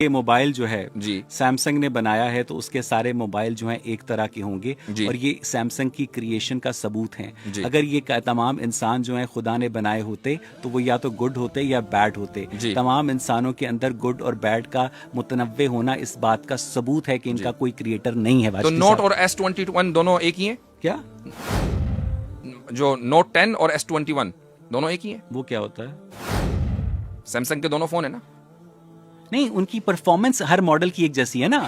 یہ موبائل جو ہے جی سیمسنگ نے بنایا ہے تو اس کے سارے موبائل جو ہیں ایک طرح کے ہوں گے اور یہ سیمسنگ کی کریشن کا ثبوت ہیں. اگر یہ تمام انسان جو ہیں خدا نے بنائے ہوتے تو وہ یا تو گڈ ہوتے یا بیڈ ہوتے. تمام انسانوں کے اندر گڈ اور بیڈ کا متنوع ہونا اس بات کا ثبوت ہے کہ ان کا کوئی کریٹر نہیں ہے. تو نوٹ اور S21 دونوں ایک ہی ہیں کیا؟ جو نوٹ 10 اور S21 دونوں ایک ہی ہیں. وہ کیا ہوتا ہے؟ سیمسنگ کے دونوں فون ہیں نا. نہیں، ان کی پرفارمنس ہر ماڈل کی ایک جیسی ہے نا.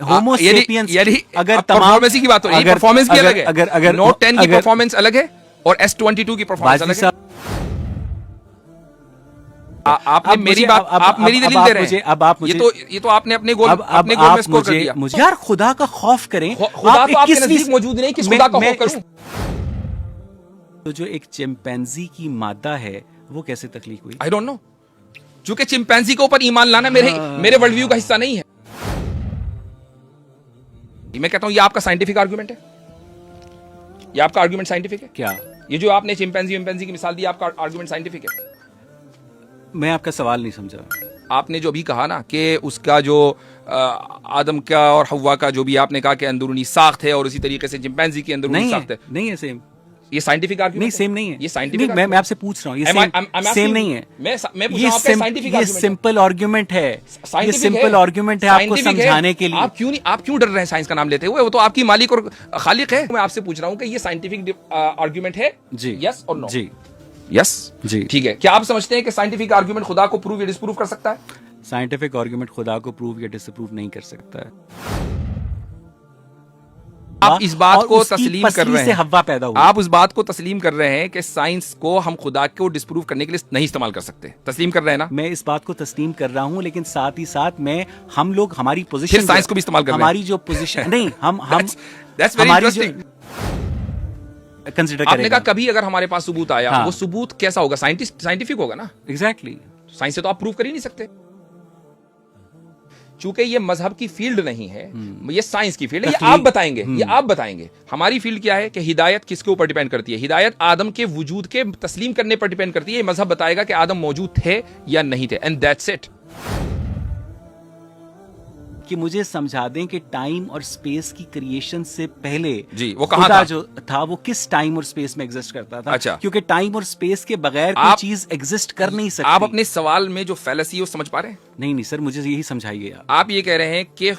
ہومو سیپینس اگر پرفارمنس کی بات ہو رہی ہے، پرفارمنس کی الگ ہے. اگر نوٹ 10 کی پرفارمنس الگ ہے اور S22 کی پرفارمنس الگ ہے. آپ نے میری بات، آپ میری دلیل دے رہے ہیں. اب آپ مجھے یہ تو آپ نے اپنے گول میں سکور کر دیا. یار خدا کا خوف کریں. خدا تو آپ کے نزدیک موجود نہیں، کس خدا کا خوف کروں؟ تو جو ایک چمپینزی کی مادہ ہے وہ کیسے تخلیق ہوئی؟ I don't know. چونکہ چمپینزی کے اوپر ایمان لانا میرے ورلڈ ویو کا حصہ نہیں ہے. میں کہتا ہوں یہ آپ کا سائنٹیفک آرگومنٹ ہے. یہ آپ کا آرگومنٹ سائنٹیفک ہے کیا؟ یہ جو آپ نے چمپینزی کی مثال دی، آپ کا آرگومنٹ سائنٹیفک ہے؟ میں آپ کا سوال نہیں سمجھا. آپ نے جو بھی کہا نا کہ اس کا جو آدم کا اور حوا کا جو بھی آپ نے کہا کہ اندرونی ساخت ہے اور اسی طریقے سے چمپینزی کی اندرونی ساخت ہے. نہیں ہے سیم. یہ سائنٹیفک آرگومنٹ نہیں، سیم نہیں ہے. یہ سائنٹیفک میں آپ سے پوچھ رہا ہوں، یہ سیم نہیں ہے. یہ سمپل آرگومنٹ ہے. یہ سمپل آرگومنٹ ہے آپ کو سمجھانے کے لیے. آپ کیوں ڈر رہے ہیں سائنس کا نام لیتے ہوئے؟ وہ تو آپ کی مالک اور خالق ہے. میں آپ سے پوچھ رہا ہوں کہ یہ سائنٹیفک آرگومنٹ ہے؟ جی. یس اور نو؟ جی. یس. جی. ٹھیک ہے. کیا آپ سمجھتے ہیں کہ سائنٹیفک آرگومنٹ خدا کو پروو یا ڈس پروو کر سکتا ہے؟ سائنٹیفک آرگومنٹ خدا کو پروو یا ڈس پروو نہیں کر سکتا ہے. آپ اس بات کو تسلیم کر رہے ہیں، ہوا پیدا ہوا. آپ اس بات کو تسلیم کر رہے ہیں کہ سائنس کو ہم خدا کو ڈسپروو کرنے کے لیے نہیں استعمال کر سکتے. تسلیم کر رہے ہیں نا؟ میں اس بات کو تسلیم کر رہا ہوں، لیکن ساتھ ہی ساتھ ہم لوگ ہماری پوزیشن سائنس کو بھی استعمال کر رہے ہیں. ہماری جو پوزیشن نہیں ہم کنسیڈر آپ نے کہا کبھی اگر ہمارے پاس ثبوت آیا، وہ ثبوت کیسا ہوگا؟ سائنٹیفک ہوگا نا. ایگزیکٹلی. سائنس سے تو آپ پروو کر ہی نہیں سکتے. چونکہ یہ مذہب کی فیلڈ نہیں ہے، یہ سائنس کی فیلڈ ہے. یہ آپ بتائیں گے. ہماری فیلڈ کیا ہے کہ ہدایت کس کے اوپر ڈیپینڈ کرتی ہے؟ ہدایت آدم کے وجود کے تسلیم کرنے پر ڈیپینڈ کرتی ہے. یہ مذہب بتائے گا کہ آدم موجود تھے یا نہیں تھے، اینڈ دیٹس اٹ. کہ مجھے سمجھا دیں کہ ٹائم اور سپیس کی کریشن سے پہلے جی وہ کہاں تھا؟ جو تھا وہ کس ٹائم اور سپیس میں ایگزسٹ کرتا تھا؟ اچھا. کیونکہ ٹائم اور سپیس کے بغیر کوئی چیز ایگزسٹ کر نہیں سکتی. آپ اپنے سوال میں جو فیلسی ہے وہ سمجھ پا رہے ہیں؟ نہیں سر، مجھے یہی سمجھائیے. آپ یہ کہہ رہے ہیں کہ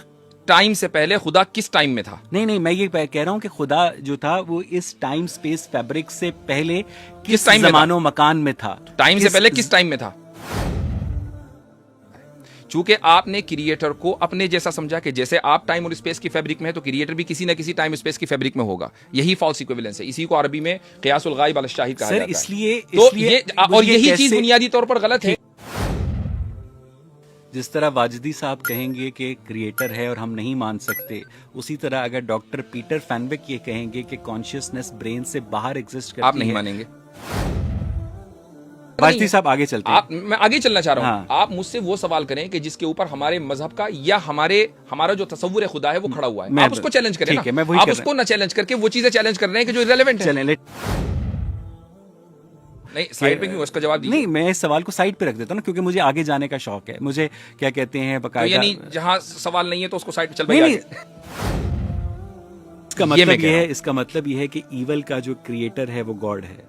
ٹائم سے پہلے خدا کس ٹائم میں تھا؟ نہیں، میں یہ کہہ رہا ہوں کہ خدا جو تھا وہ اس ٹائم سپیس فیبرک سے پہلے کس زمان و مکان میں تھا؟ ٹائم سے پہلے کس ٹائم میں تھا؟ چونکہ آپ نے کریٹر کو اپنے جیسا سمجھا کہ جیسے آپ ٹائم اور اسپیس کی فیبرک میں ہے تو کریٹر بھی کسی نہ کسی ٹائم اسپیس کی فیبرک میں ہوگا. یہی فالس ایکویولنس ہے. اسی کو عربی میں قیاس الغائب علی الشاہد کہا جاتا ہے. اس لیے اور یہی چیز بنیادی طور پر غلط ہے. جس طرح واجدی صاحب کہیں گے کہ کریٹر ہے اور ہم نہیں مان سکتے، اسی طرح اگر ڈاکٹر پیٹر فینوک یہ کہیں گے کہ کانشیسنس برین سے باہر ایگزسٹ کرتی ہے، آپ نہیں مانیں گے. واجدی صاحب آگے چلتے ہیں. میں آگے چلنا چاہ رہا ہوں. آپ مجھ سے وہ سوال کریں کہ جس کے اوپر ہمارے مذہب کا یا ہمارا جو تصور خدا ہے وہ کھڑا ہوا ہے. آپ اس کو چیلنج کریں نا. آپ اس کو نہ چیلنج کر کے وہ چیزیں چیلنج کر رہے ہیں کہ جو ایرریلیونٹ ہیں. نہیں سائیڈ پہ کیوں؟ اس کا جواب دیجیے. نہیں، میں اس سوال کو سائیڈ پہ رکھ دیتا ہوں کیونکہ مجھے آگے جانے کا شوق ہے. مجھے کیا کہتے ہیں باقاعدہ، یعنی جہاں سوال نہیں ہے تو اس کو سائیڈ پہ چل پائے. اس کا مطلب یہ ہے کہ ایول کا جو کریٹر ہے وہ گاڈ ہے.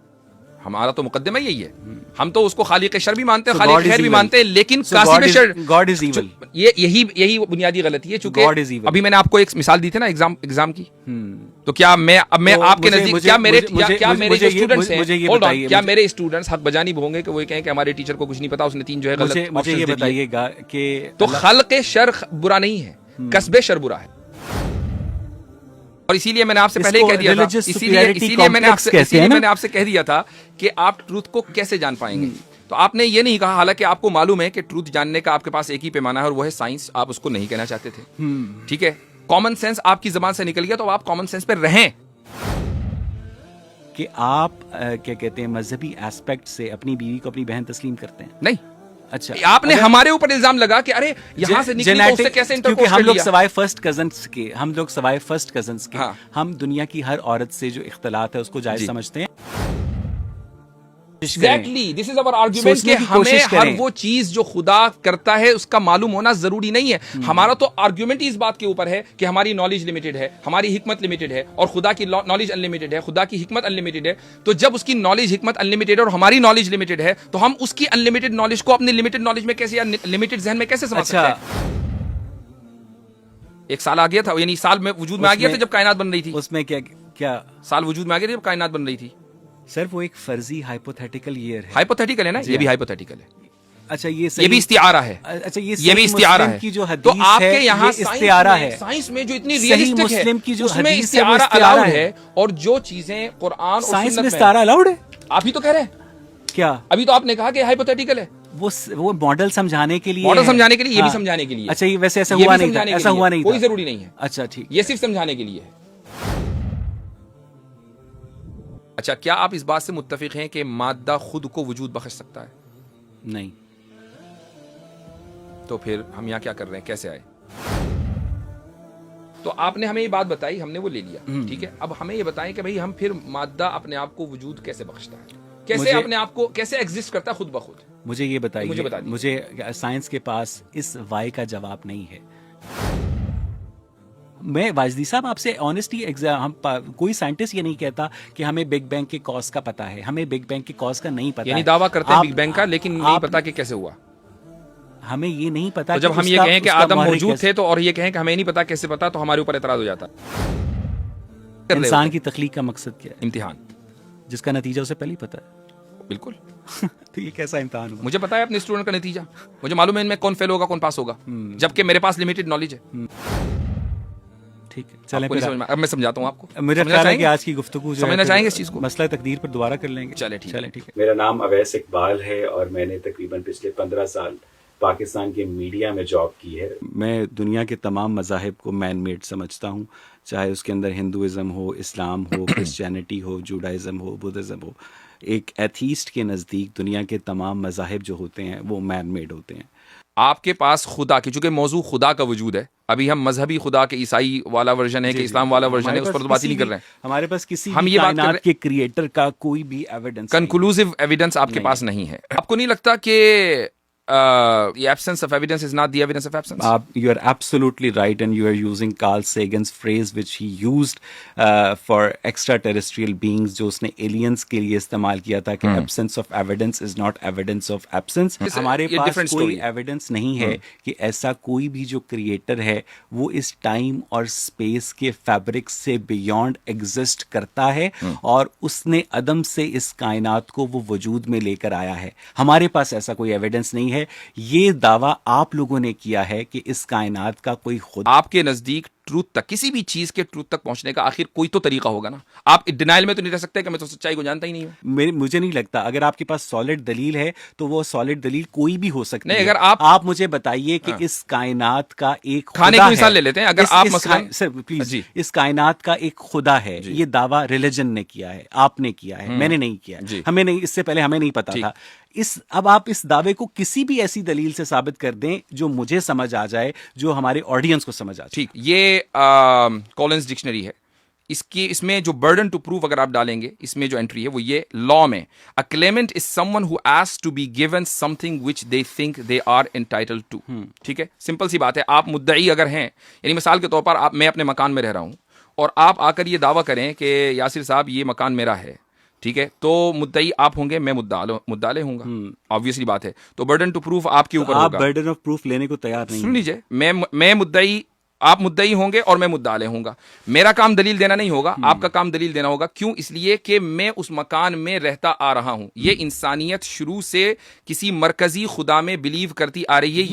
ہمارا تو مقدمہ یہی ہے. ہم تو اس کو خالق شر بھی مانتے ہیں، خالق خیر بھی مانتے ہیں، لیکن کاسب شر گاڈ از ایول. یہی بنیادی غلطی ہے. چونکہ ابھی میں نے آپ کو ایک مثال دی تھی نا ایگزام کی. تو کیا میں آپ کے نزدیک کیا میرے اسٹوڈنٹس حق بجا نہیں ہوں گے کہ وہ کہیں کہ ہمارے ٹیچر کو کچھ نہیں پتا، اس نے 3 جو ہے غلط. مجھے یہ بتائیے گا کہ تو خلق شر برا نہیں ہے، کسب شر برا ہے. اور اسی لیے میں نے آپ سے پہلے کہہ دیا تھا، اسی لیے میں نے آپ سے کہہ دیا تھا کہ آپ ٹروتھ کو کیسے جان پائیں گے. تو آپ نے یہ نہیں کہا، حالانکہ آپ کو معلوم ہے کہ ٹروتھ جاننے کا آپ کے پاس ایک ہی پیمانہ ہے اور وہ ہے سائنس. آپ اس کو نہیں کہنا چاہتے تھے. ٹھیک ہے، کامن سینس آپ کی زبان سے نکل گیا تو آپ کامن سینس پہ رہیں. کہ آپ کیا کہتے ہیں مذہبی ایسپیکٹ سے اپنی بیوی کو اپنی بہن تسلیم کرتے ہیں؟ نہیں. اچھا، آپ نے ہمارے اوپر الزام لگا کہ ارے یہاں سے نکلی تو اس سے کیسے انٹرکورس کر لیا. ہم لوگ سوائے فرسٹ کزنز کے ہم دنیا کی ہر عورت سے جو اختلاط ہے اس کو جائز سمجھتے ہیں. Exactly, this is our argument کہ ہمیں ہر وہ چیز جو خدا کرتا ہے اس کا معلوم ہونا ضروری نہیں ہے. ہمارا تو آرگیومنٹ اس بات کے اوپر ہے کہ ہماری نالج لمیٹڈ ہے, ہماری حکمت لمیٹڈ ہے, اور خدا کی نالج انلمیٹڈ ہے, خدا کی حکمت انلمیٹڈ ہے. تو جب اس کی نالج حکمت انلمیٹڈ ہے اور ہماری نالج لمیٹڈ ہے, تو ہم اس کی انلمیٹڈ نالج کو اپنی لمیٹڈ نالج میں کیسے, یا لمیٹڈ ذہن میں کیسے سمجھ سکتے ہیں؟ ایک سال آ گیا تھا, یعنی سال میں وجود میں آ گیا تھا جب کائنات بن رہی تھی. اس میں کیا سال وجود میں آ گیا تھا جب کائنات بن رہی تھی. سر وہ ایک فرضی ہائپوتھیٹیکل ایئر ہے. ہائپوتھیٹیکل ہے نا, یہ بھی ہائپوتھیکل ہے. اچھا یہ بھی استعارہ ہے. اچھا یہ بھی استعارہ ہے. تو آپ کے یہاں استعارہ ہے, سائنس میں جو اتنی ریئلسٹک ہے اس میں استعارہ الاؤڈ ہے, اور جو چیزیں قرآن اور سائنس میں استعارہ الاؤڈ ہے. آپ ہی تو کہہ رہے ہیں. کیا ابھی تو آپ نے کہا کہ ہائپوتھیٹیکل ہے. وہ ماڈل سمجھانے کے لیے, ماڈل سمجھانے کے لیے, یہ بھی سمجھانے کے لیے. اچھا یہ ویسے ایسا ہوا نہیں تھا, ایسا ہوا نہیں, کوئی ضروری نہیں ہے. اچھا ٹھیک, یہ صرف سمجھانے کے لیے ہے. اچھا کیا آپ اس بات سے متفق ہیں کہ مادہ خود کو وجود بخش سکتا ہے؟ نہیں. تو پھر ہم یہاں کیا کر رہے ہیں, کیسے آئے؟ تو آپ نے ہمیں یہ بات بتائی, ہم نے وہ لے لیا, ٹھیک ہے. اب ہمیں یہ بتائیں کہ بھئی ہم پھر مادہ اپنے آپ کو وجود کیسے بخشتا ہے, کیسے اپنے آپ کو کیسے ایگزسٹ کرتا ہے خود بخود. مجھے یہ بتائیے, مجھے سائنس کے پاس اس وائی کا جواب نہیں ہے. میں واجدی صاحب آپ سے آنیسٹلی, کوئی سائنٹسٹ یہ نہیں کہتا کہ ہمیں بگ بینگ کے کاز کا پتا ہے, ہمیں بگ بینگ کے کاز کا نہیں پتا. یعنی دعویٰ کرتے ہیں بگ بینگ کا, لیکن نہیں پتا کہ کیسے ہوا. ہمیں یہ نہیں پتا. تو جب ہم یہ کہیں کہ آدم موجود تھے تو, اور یہ کہیں کہ ہمیں نہیں پتا کیسے پتا, تو ہمارے اوپر اعتراض ہو جاتا. انسان کی تخلیق کا مقصد کیا ہے؟ امتحان, جس کا نتیجہ اسے پہلے ہی پتا ہے. بالکل. تو یہ کیسا امتحان ہوا؟ مجھے پتا ہے اپنے اسٹوڈنٹ کا نتیجہ, مجھے معلوم ہے ان میں کون فیل ہوگا کون پاس ہوگا, جبکہ میرے پاس لمیٹڈ نالج ہے. ٹھیک ہے, چلیں اب میں سمجھاتا ہوں آپ کو. میرا خیال ہے کہ آج کی گفتگو سمجھنا چاہیں گے اس چیز کو, مسئلہ تقدیر پر دوبارہ کر لیں گے. چلیں ٹھیک ہے. میرا نام اویس اقبال ہے اور میں نے تقریباً پچھلے 15 سال پاکستان کے میڈیا میں جاب کی ہے. میں دنیا کے تمام مذاہب کو مین میڈ سمجھتا ہوں, چاہے اس کے اندر ہندوازم ہو, اسلام ہو, کرسچینٹی ہو, جوڈائزم ہو, بدھزم ہو. ایک ایتھیسٹ کے نزدیک دنیا کے تمام مذاہب جو ہوتے ہیں وہ مین میڈ ہوتے ہیں. آپ کے پاس خدا کی, چونکہ موضوع خدا کا وجود ہے, ابھی ہم مذہبی خدا کے عیسائی والا ورژن ہے کہ اسلام والا ورژن ہے, اس پر تو بات ہی نہیں کر رہے ہیں. ہمارے پاس کسی بھی کائنات کے کریٹر کا کوئی بھی ایویڈنس, کنکلوسیو ایویڈنس آپ کے پاس نہیں ہے. آپ کو نہیں لگتا کہ the absence of evidence is not the evidence of absence? You are absolutely right, and you are using Carl Sagan's phrase which he used for extraterrestrial beings, جو اس نے aliens کے لیے استعمال کیا تھا کہ absence of evidence is not evidence of absence. ہمارے پاس کوئی ایویڈنس نہیں ہے کہ ایسا کوئی بھی جو کریٹر ہے وہ اس ٹائم اور اسپیس کے فیبرک سے بیونڈ ایگزسٹ کرتا ہے, اور اس نے عدم سے اس کائنات کو وہ وجود میں لے کر آیا ہے. ہمارے پاس ایسا کوئی ایویڈنس نہیں ہے. یہ دعویٰ آپ لوگوں نے کیا ہے کہ اس کائنات کا کوئی خود. آپ کے نزدیک ٹروتھ تک, کسی بھی چیز کے ٹروتھ تک پہنچنے کا آخر کوئی تو طریقہ ہوگا نا. آپ ڈینائل میں تو نہیں رہ سکتے کہ میں تو سچائی کو جانتا ہی نہیں ہوں. مجھے نہیں لگتا, اگر آپ کے پاس سالڈ دلیل ہے تو وہ سالڈ دلیل کوئی بھی ہو سکتی ہے. اگر آپ مجھے بتائیے کہ اس کائنات کا ایک کھانے کی مثال لے لیتے ہیں, اگر آپ سر پلیز, اس کائنات کا ایک خدا ہے, یہ دعویٰ ریلیجن نے کیا ہے, آپ نے کیا ہے, میں نے نہیں کیا, ہمیں نہیں, اس سے پہلے ہمیں نہیں پتا تھا. اب آپ اس دعوے کو کسی بھی ایسی دلیل سے ثابت کر دیں جو مجھے سمجھ آ جائے, جو ہمارے آڈینس کو سمجھ آ جائے. ٹھیک, یہ کولنز ڈکشنری ہے, اس میں جو برڈن ٹو پروف اگر آپ ڈالیں گے, اس میں جو انٹری ہے وہ یہ لا میں, a claimant is someone who asks to be given something which they think they are entitled to. ٹھیک ہے, سمپل سی بات ہے. آپ مدعی اگر ہیں, یعنی مثال کے طور پر میں اپنے مکان میں رہ رہا ہوں اور آپ آ کر یہ دعویٰ کریں کہ یاسر صاحب یہ مکان میرا ہے, ٹھیک ہے, تو مدعی آپ ہوں گے, میں مدعا لے ہوں گا, obviously بات ہے. تو برڈن ٹو پروف آپ کے اوپر ہوگا. آپ برڈن آف پروف لینے کو تیار نہیں. سن لیجئے, میں مدعی, آپ مدعی ہوں گے اور میں مدعا لے ہوں گا. میرا کام دلیل دینا نہیں ہوگا, آپ کا کام دلیل دینا ہوگا. کیوں؟ اس لیے کہ میں اس مکان میں رہتا آ رہا ہوں. یہ انسانیت شروع سے کسی مرکزی خدا میں بلیو کرتی آ رہی ہے.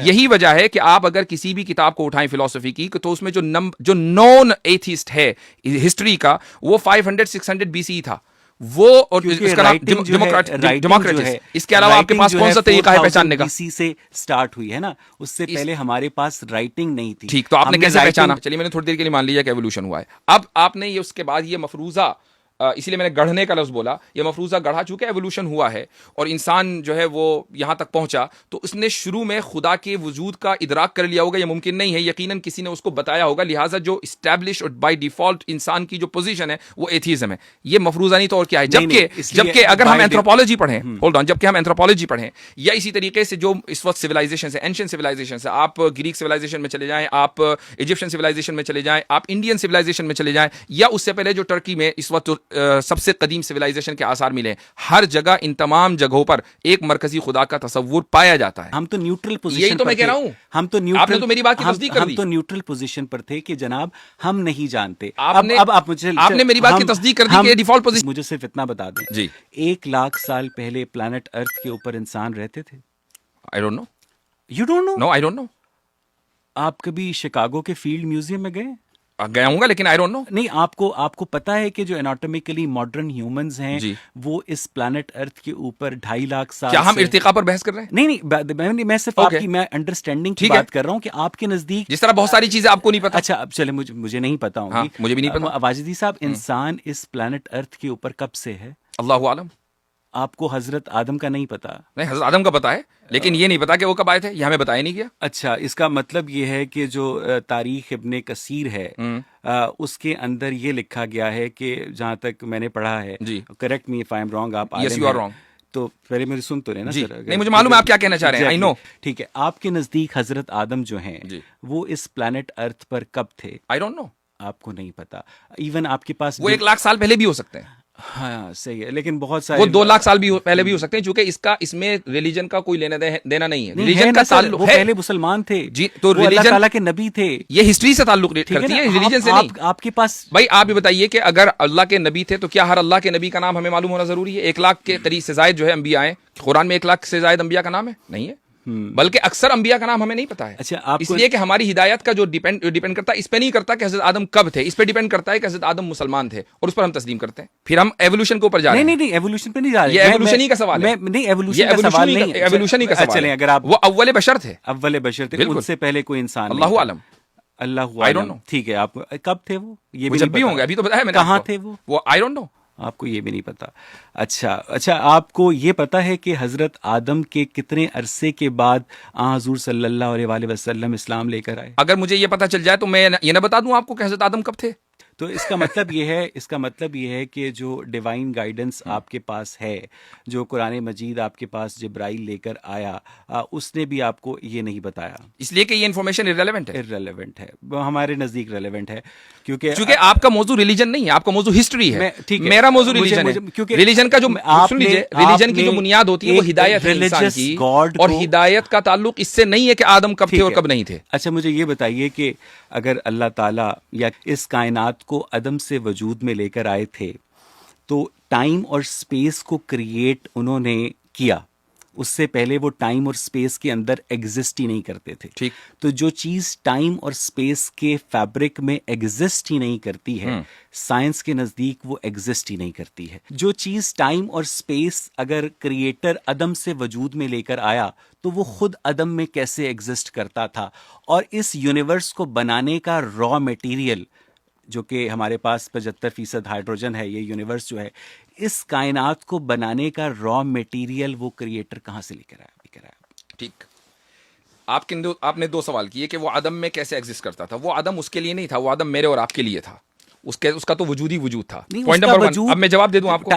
یہی وجہ ہے کہ آپ اگر کسی بھی کتاب کو اٹھائیں فلسفی کی, تو اس میں جو نون ایتھیسٹ ہے ہسٹری کا, وہ 500-600 BC تھا. وہ اور اس کا ڈیموکریٹس. اس کے علاوہ آپ کے پاس کون سا طریقہ ہے پہچاننے کا؟ BC سے سٹارٹ ہوئی ہے نا, اس سے پہلے ہمارے پاس رائٹنگ نہیں تھی. ٹھیک, تو آپ نے کیسے پہچانا؟ چلیے میں نے تھوڑی دیر کے لیے مان لیا کہ ایوولوشن ہوا ہے. اب آپ نے یہ اس کے بعد یہ مفروضہ اسی لیے میں نے گڑھنے کا لفظ بولا. یہ مفروضہ گڑھا چونکہ ایوولوشن ہوا ہے اور انسان جو ہے وہ یہاں تک پہنچا تو اس نے شروع میں خدا کے وجود کا ادراک کر لیا ہوگا. یہ ممکن نہیں ہے, یقیناً کسی نے اس کو بتایا ہوگا. لہٰذا جو اسٹیبلش اور بائی ڈیفالٹ انسان کی جو پوزیشن ہے وہ ایتھیزم ہے. یہ مفروضہ نہیں تو اور کیا ہے. جبکہ اگر ہم اینتھروپولوجی پڑھیں, ہولڈ آن, جبکہ ہم اینتھروپولوجی پڑھیں یا اسی طریقے سے جو اس وقت سویلائزیشن ہے, اینشنٹ سویلائزیشن ہے, آپ گریک سویلائزیشن میں چلے جائیں, آپ ایجپشن سویلائزیشن میں چلے جائیں, آپ انڈین سویلائزیشن میں چلے جائیں, یا اس سے پہلے جو ٹرکی میں اس وقت سب سے قدیم سویلائزیشن کے آثار ملے, ہر جگہ ان تمام جگہوں پر ایک مرکزی خدا کا تصور پایا جاتا ہے. ہم تو نیوٹرل پوزیشن, یہی تو میں کہہ رہا ہوں, آپ نے تو میری بات کی تصدیق کر دی. ہم تو نیوٹرل پوزیشن پر تھے کہ جناب ہم نہیں جانتے. آپ نے میری بات کی تصدیق کر دی کہ ڈیفالٹ پوزیشن. مجھے صرف اتنا بتا دیں جی, 1,00,000 سال پہلے پلانٹ ارتھ کے اوپر انسان رہتے تھے؟ I don't know. You don't know? No, I don't know. آپ کبھی شکاگو کے فیلڈ میوزیم میں گئے؟ گیا ہوں گا لیکن I don't know. نہیں, آپ کو پتا ہے کہ جو اناٹومیکلی ماڈرن ہیومنز ہیں وہ اس پلانٹ ارتھ کے اوپر 2.5 سال. کیا ہم ارتقاء پر بحث کر رہے ہیں؟ نہیں, میں صرف آپ کی میں انڈرسٹینڈنگ کی بات کر رہا ہوں کہ آپ کے نزدیک جس طرح بہت ساری چیزیں آپ کو نہیں پتا. اچھا اب چلے, مجھے نہیں پتا ہوں گی, مجھے بھی نہیں پتا. واجدی صاحب, انسان اس پلانٹ ارتھ کے اوپر کب سے ہے؟ اللہ عالم. آپ کو حضرت آدم کا نہیں پتا؟ نہیں, حضرت آدم کا پتا ہے لیکن یہ نہیں پتا کہ وہ کب آئے تھے, یہ ہمیں بتایا نہیں گیا. اچھا, اس کا مطلب یہ ہے کہ جو تاریخ ابن کثیر ہے اس کے اندر یہ لکھا گیا ہے کہ جہاں تک میں نے پڑھا ہے, correct me if I am wrong, آپ یس یو آر رانگ, تو پہلے میری سن تو رہے نا سر. نہیں, مجھے معلوم ہے آپ کیا کہنا چاہ رہے ہیں. آئی نو. ٹھیک ہے, آپ کے نزدیک حضرت آدم جو ہیں وہ اس پلانٹ ارتھ پر کب تھے؟ I don't know. آپ کو نہیں پتا. ایون آپ کے پاس وہ 1,00,000 سال پہلے بھی ہو سکتے ہیں. ہاں صحیح ہے, لیکن بہت سارے وہ 2,00,000 سال بھی پہلے بھی ہو سکتے ہیں, چونکہ اس میں ریلیجن کا کوئی لینا دینا نہیں ہے. ریلیجن کا تعلق وہ پہلے مسلمان تھے جی, تو اللہ تعالیٰ کے نبی تھے. یہ ہسٹری سے تعلق کرتی ہے, ریلیجن سے نہیں. آپ کے پاس بھائی آپ بھی بتائیے کہ اگر اللہ کے نبی تھے تو کیا ہر اللہ کے نبی کا نام ہمیں معلوم ہونا ضروری ہے؟ 1,00,000 کے قریب سے زائد جو ہے انبیاء ہیں. قرآن میں 1,00,000 سے زائد انبیاء کا نام ہے نہیں ہے, بلکہ اکثر انبیاء کا نام ہمیں نہیں پتا ہے. اچھا, اس لیے کہ ہماری ہدایت کا جو ڈیپینڈ کرتا ہے اس پہ نہیں کرتا کہ حضرت آدم کب تھے, اس پہ ڈیپینڈ کرتا ہے کہ حضرت آدم مسلمان تھے اور اس پر ہم تسلیم کرتے ہیں. پھر ہم ایوولوشن کے اوپر جا رہے ہیں. نہیں, ایوولوشن پہ نہیں جا رہے. یہ ایوولوشن ہی کا سوال ہے. نہیں, ایوولوشن کا سوال نہیں, ایوولوشن ہی کا سوال. چلیں, اگر آپ وہ اول بشر تھے, ان سے پہلے کوئی انسان, اللہ عالم, اللہ عالم. ٹھیک ہے, آپ کب تھے وہ؟ یہ بھی جب بھی ہوں گے, ابھی تو بتایا میں نے. کہاں تھے وہ؟ I don't know. آپ کو یہ بھی نہیں پتا. اچھا, آپ کو یہ پتا ہے کہ حضرت آدم کے کتنے عرصے کے بعد حضور صلی اللہ علیہ وآلہ وسلم اسلام لے کر آئے؟ اگر مجھے یہ پتا چل جائے تو میں یہ نہ بتا دوں آپ کو کہ حضرت آدم کب تھے. تو اس کا مطلب یہ ہے کہ جو ڈیوائن گائیڈنس آپ کے پاس ہے, جو قرآن مجید آپ کے پاس جبرائیل لے کر آیا, اس نے بھی آپ کو یہ نہیں بتایا, اس لیے کہ یہ انفارمیشن ارریلیونٹ ہے. ہمارے نزدیک ریلیونٹ ہے کیونکہ آپ کا موضوع ریلیجن نہیں ہے, آپ کا موضوع ہسٹری ہے. میرا موضوع ریلیجن ہے. ریلیجن کا جو ریلیجن کی جو بنیاد ہوتی ہے وہ ہدایت ہے انسان کی, اور ہدایت کا تعلق اس سے نہیں ہے کہ آدم کب تھے اور کب نہیں تھے. اچھا, مجھے یہ بتائیے کہ اگر اللہ تعالیٰ یا اس کائنات کو عدم سے وجود میں لے کر آئے تھے تو ٹائم اور سپیس کو کریٹ انہوں نے کیا, اس سے پہلے وہ ٹائم اور سپیس کے اندر ایگزسٹ ہی نہیں کرتے تھے. ٹھیک, تو جو چیز ٹائم اور سپیس کے فیبرک میں ایگزسٹ ہی نہیں کرتی ہے, سائنس کے نزدیک وہ ایگزسٹ ہی نہیں کرتی ہے. جو چیز ٹائم اور سپیس اگر کریٹر عدم سے وجود میں لے کر آیا تو وہ خود عدم میں کیسے ایگزسٹ کرتا تھا, اور اس یونیورس کو بنانے کا را میٹیریل جو کہ ہمارے پاس 75% ہائیڈروجن ہے, یہ یونیورس جو ہے, اس کائنات کو بنانے کا را میٹیریل وہ کریٹر کہاں سے لے کر آیا؟ ٹھیک, آپ نے 2 سوال کیے کہ وہ عدم میں کیسے ایگزسٹ کرتا تھا. وہ عدم اس کے لیے نہیں تھا, وہ عدم میرے اور آپ کے لیے تھا. اس کا تو وجود ہی وجود تھا. Point number 1. اب میں جواب دے دوں آپ کو,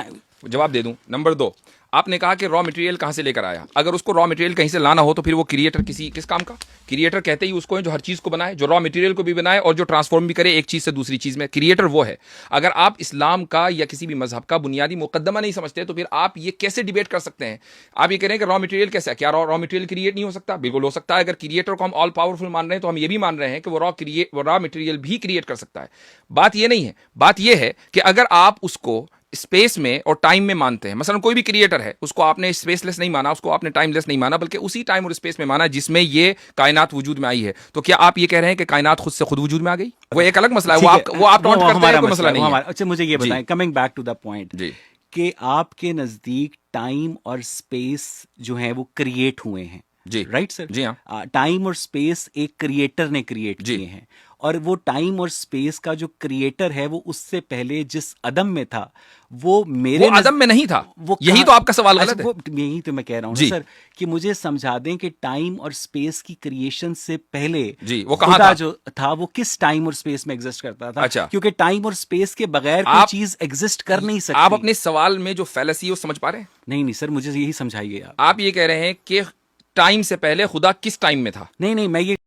نمبر 2, آپ نے کہا کہ را مٹیریل کہاں سے لے کر آیا. اگر اس کو را مٹیریل کہیں سے لانا ہو تو پھر وہ کریٹر کس کام کا؟ کریٹر کہتے ہی اس کو ہے جو ہر چیز کو بنائے, جو را مٹیریل کو بھی بنائے اور جو ٹرانسفارم بھی کرے ایک چیز سے دوسری چیز میں. کریٹر وہ ہے. اگر آپ اسلام کا یا کسی بھی مذہب کا بنیادی مقدمہ نہیں سمجھتے تو پھر آپ یہ کیسے ڈیبیٹ کر سکتے ہیں؟ آپ یہ کہہ رہے ہیں کہ را مٹیریل کیسا ہے, کیا را مٹیریل کریٹ نہیں ہو سکتا؟ بالکل ہو سکتا ہے. اگر کریٹر کو ہم آل پاورفل مان رہے ہیں تو ہم یہ بھی مان رہے ہیں کہ وہ را مٹیریل بھی کریٹ کر سکتا ہے. بات یہ نہیں ہے, بات یہ ہے کہ اگر آپ اس کو اسپیس میں اور ٹائم میں مانتے ہیں, مثلا کوئی بھی کریٹر ہے, اس کو آپ نے اسپیس لیس نہیں مانا, اس کو آپ نے ٹائم لیس نہیں مانا, بلکہ اسی ٹائم اور اسپیس میں مانا جس میں یہ کائنات وجود میں آئی ہے, تو کیا آپ یہ کہہ رہے ہیں کہ کائنات خود سے خود وجود میں آ گئی؟ وہ ایک الگ مسئلہ ہے, وہ آپ ٹونٹ کرتے ہیں, کوئی مسئلہ نہیں ہے. اچھا, مجھے یہ بتائیں, coming back to the point, کہ آپ کے نزدیک ٹائم اور اسپیس جو ہیں وہ کریٹ ہوئے ہیں, جی رائٹ سر. جی ہاں. ٹائم اور اسپیس ایک کریٹر نے کریٹ کیے ہیں, اور وہ ٹائم اور اسپیس کا جو کریٹر ہے وہ اس سے پہلے جس عدم میں تھا وہ میرے عدم میں نہیں تھا. یہی تو آپ کا سوال غلط ہے. یہی تو میں کہہ رہا ہوں سر کہ مجھے سمجھا دیں کہ ٹائم اور اسپیس کی کریشن سے پہلے وہ کہاں خدا جو تھا وہ کس ٹائم اور اسپیس میں ایگزسٹ کرتا تھا. کیونکہ ٹائم اور اسپیس کے بغیر کوئی چیز ایگزسٹ کر نہیں سکتی. آپ اپنے سوال میں جو فیلسی ہے وہ سمجھ پا رہے ہیں؟ نہیں سر, مجھے یہی سمجھائیے. آپ یہ کہہ رہے ہیں کہ ٹائم سے پہلے خدا کس ٹائم میں تھا؟ نہیں, میں یہ